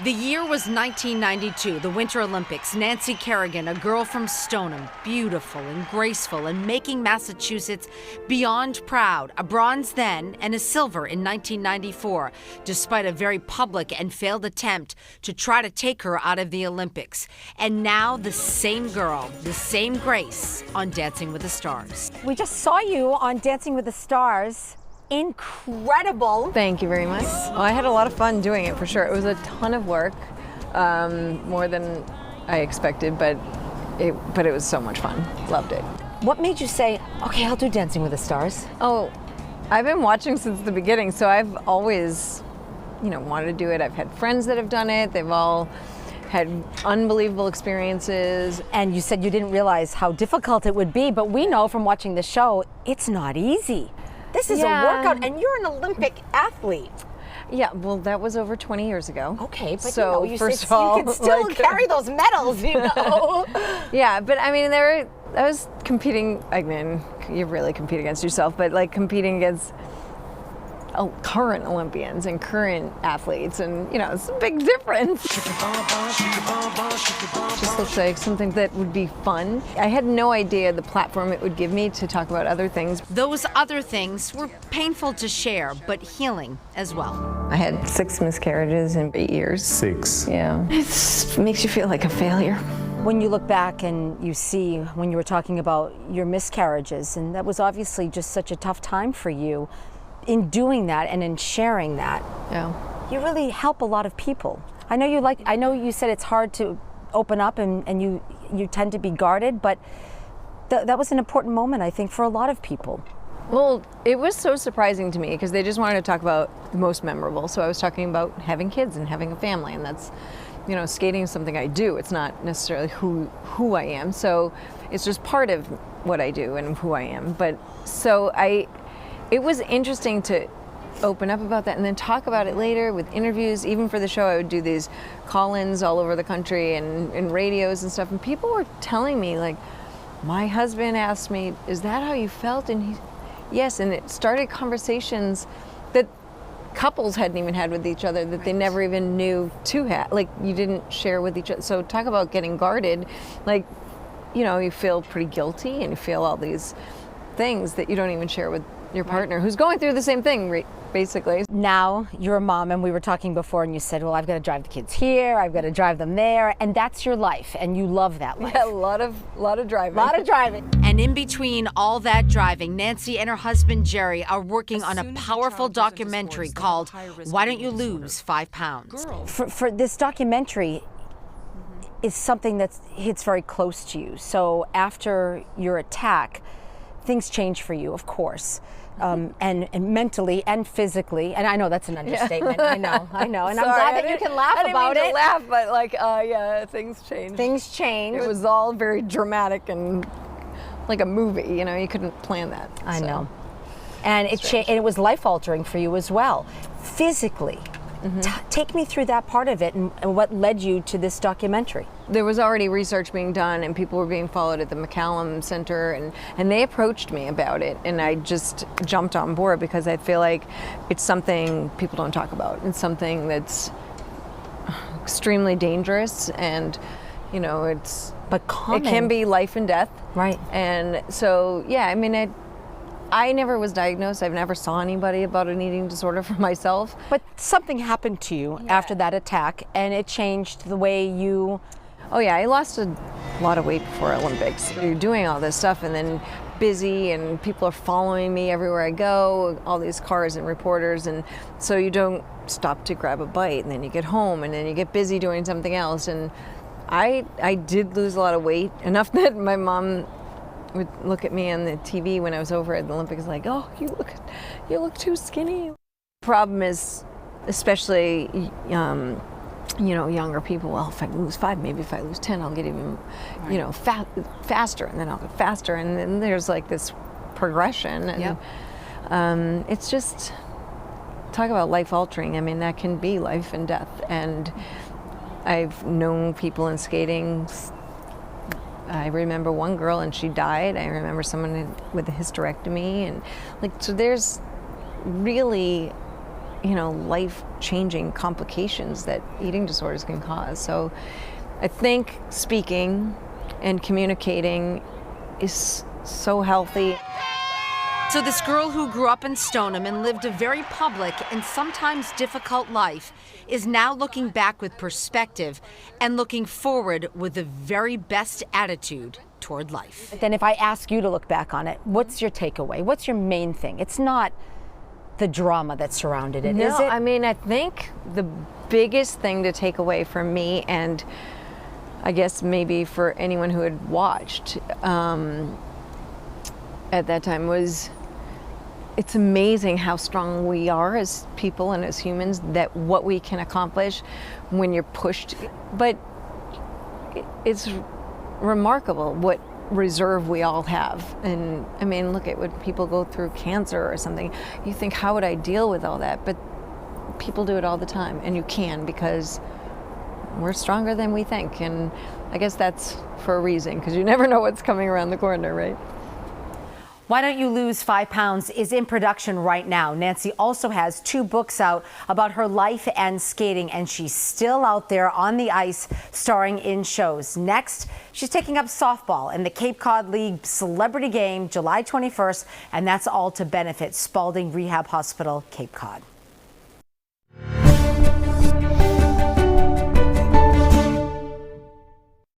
The year was 1992, the Winter Olympics. Nancy Kerrigan, a girl from Stoneham, beautiful and graceful and making Massachusetts beyond proud. A bronze then and a silver in 1994, despite a very public and failed attempt to try to take her out of the Olympics. And now the same girl, the same grace on Dancing with the Stars. We just saw you on Dancing with the Stars. Incredible. Thank you very much. Well, I had a lot of fun doing it for sure. It was a ton of work, more than I expected, but it was so much fun. Loved it. What made you say, okay, I'll do Dancing with the Stars? Oh, I've been watching since the beginning, so I've always, wanted to do it. I've had friends that have done it. They've all had unbelievable experiences. And you said you didn't realize how difficult it would be, but we know from watching the show, it's not easy. This is a workout, and you're an Olympic athlete. Yeah, well, that was over 20 years ago. Okay, but so you first of all, you can still carry those medals, Yeah, but I mean, I was competing. I mean, you really compete against yourself, but like competing against current Olympians and current athletes, and it's a big difference. Just looks like something that would be fun. I had no idea the platform it would give me to talk about other things. Those other things were painful to share, but healing as well. I had 6 miscarriages in 8 years. 6. Yeah. It makes you feel like a failure. When you look back and you see when you were talking about your miscarriages, and that was obviously just such a tough time for you, in doing that and in sharing that, you really help a lot of people. I know you said it's hard to open up and you tend to be guarded, but that was an important moment, I think, for a lot of people. Well, it was so surprising to me because they just wanted to talk about the most memorable. So I was talking about having kids and having a family, and that's, skating is something I do. It's not necessarily who I am. So it's just part of what I do and who I am. But so it was interesting to open up about that and then talk about it later with interviews. Even for the show, I would do these call-ins all over the country and radios and stuff. And people were telling me, like, my husband asked me, is that how you felt? And yes. And it started conversations that couples hadn't even had with each other, that they never even knew to have. Like, you didn't share with each other. So talk about getting guarded. Like, you feel pretty guilty and you feel all these things that you don't even share with your partner who's going through the same thing, basically. Now you're a mom, and we were talking before, and you said, well, I've got to drive the kids here, I've got to drive them there, and that's your life, and you love that life. Yeah, a lot of driving. A lot of driving. And in between all that driving, Nancy and her husband, Jerry, are working on a powerful documentary called Why Don't You Lose 5 Pounds? For this documentary is something that hits very close to you. So after your attack, things change for you, of course. And mentally and physically, and I know that's an understatement. I know, and I'm glad that you can laugh about it. I didn't mean to laugh, but things changed. Things change. It was all very dramatic and like a movie. You couldn't plan that. I know, and it was life altering for you as well, physically. Take me through that part of it and what led you to this documentary. There was already research being done and people were being followed at the McCallum Center, and they approached me about it, and I just jumped on board because I feel like it's something people don't talk about. It's something that's extremely dangerous, and but common. It can be life and death. Right. And so, yeah, I mean, I never was diagnosed. I've never saw anybody about an eating disorder for myself. But something happened to you after that attack, and it changed the way you... Oh yeah, I lost a lot of weight before Olympics. You're doing all this stuff and then busy, and people are following me everywhere I go, all these cars and reporters, and so you don't stop to grab a bite, and then you get home, and then you get busy doing something else. And I did lose a lot of weight, enough that my mom would look at me on the TV when I was over at the Olympics like, oh, you look too skinny. Problem is, especially younger people, well, if I lose 5, maybe if I lose 10, I'll get even faster, and then I'll get faster, and then there's like this progression, and it's just, talk about life altering. I mean, that can be life and death. And I've known people in skating. I remember one girl and she died. I remember someone with a hysterectomy, and so there's really life-changing complications that eating disorders can cause. So I think speaking and communicating is so healthy. So this girl who grew up in Stoneham and lived a very public and sometimes difficult life is now looking back with perspective and looking forward with the very best attitude toward life. Then if I ask you to look back on it, what's your takeaway? What's your main thing? It's not the drama that surrounded it, is it? I mean, I think the biggest thing to take away from me, and I guess maybe for anyone who had watched at that time, was it's amazing how strong we are as people and as humans, that what we can accomplish when you're pushed. But it's remarkable what reserve we all have. And I mean, look at when people go through cancer or something, you think, how would I deal with all that? But people do it all the time, and you can, because we're stronger than we think. And I guess that's for a reason, because you never know what's coming around the corner, right? Why Don't You Lose 5 Pounds is in production right now. Nancy also has 2 books out about her life and skating, and she's still out there on the ice starring in shows. Next, she's taking up softball in the Cape Cod League Celebrity Game July 21st, and that's all to benefit Spalding Rehab Hospital, Cape Cod.